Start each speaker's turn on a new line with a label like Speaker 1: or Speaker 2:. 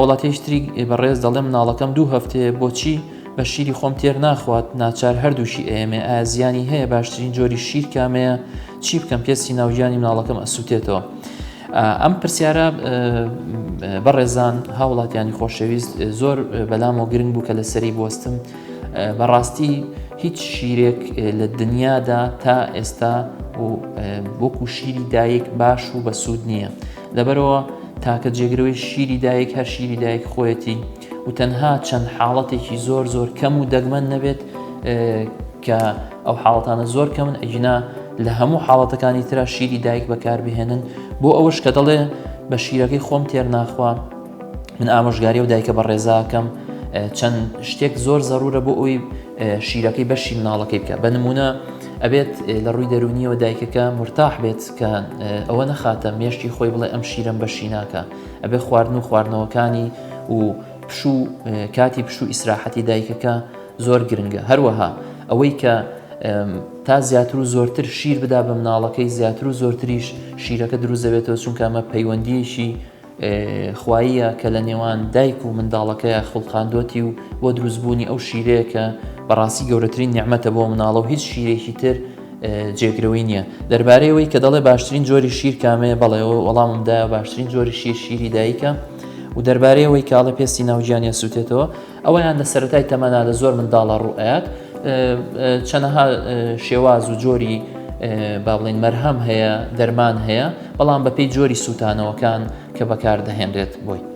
Speaker 1: وڵاتیشتری بەڕێز دەڵێ مناڵەکەم 2 هەفتەیە بۆچی بە شیری خۆم تێر ناخوات ناچار هەردووشی ئێمە ئایا زیانی هەیە باشترین جۆری شیر کامەیە چی بکەم پێسی ناوژیانی مناڵەکەم ئەسووتێتەوە. ئەم پرسیارە بەڕێزان هاوڵاتیانی خۆشەویست زۆر بەلامەوە گرنگ بوو کە لەسەری بوەستم. بەڕاستی هیچ شیرێک لە دنیادا تا ئێستا وەکو شیری دایک باش و بەسوود نییە، لەبەرەوە تاکە جێگرەوەی شیری دایک هەر شیری دایک خۆیەتی و تەنها چەند حاڵەتێکی زۆر زۆر کەم و دەگمەن نەبێت کە ئەو حاڵەتانە زۆر کەمن ئەجینا لە هەموو حاڵەتەکانی ترا شیری دایک بەکاربهێنن بۆ ئەوەش کە دەڵێ بە شیرەکەی خۆم تێر ناخوا من ئامۆژگاری و دایکە بە ڕێزاکەم چەند شتێک زۆر زەڕورە بۆ ئەوی شیرەکەی بەشی مناڵەکەی بکە. بە نمونە ئەبێت لە ڕووی دەرونیەوە دایکەکە مرتاح بێت کە ئەوە نەخاتە مێشتی خۆی بڵێ ئەم شیرەم بەشی ناکە، ئەبێ خواردن و خواردنەوەکانی و کاتی پشوو ئیسراحەتی دایکەکە زۆر گرنگە. هەروەها ئەوەی کە تا زیاتر و زۆرتر شیر بدا بە مناڵەکەی زیاتر و زۆرتریش شیرەکە دروست دەبێتەوە، چونکە ئەمە پەیوەندیەکی خواییە کە لە نێوان دایک و منداڵەکەیە خوڵقاندۆتی و بۆ دروستبوونی ئەو شیرەیە کە بەڕاستی گەورەترین نیعمەتە بۆ مناڵە و هیچ شیرێکی تر جێگرەوەی نییە. دەربارەیەوەی کە دەڵێ باشترین جۆری شیر کامەیە، بەڵێ وەڵاممدایە باشترین جۆری شیری دایکە و دەربارەیەوەی کاڵە پێستی ناوجیانە سووتێتەوە ئەوەیان لە سەرەتای تەمەنا لە زۆر منداڵە ڕوئات چەنەها شێواز و جۆری با بڵێن مەرهەم هەیە دەرمان هەیە، بەڵام بەپێی جۆری سووتانەوەکان کە بەکاردەهێنرێت بۆی.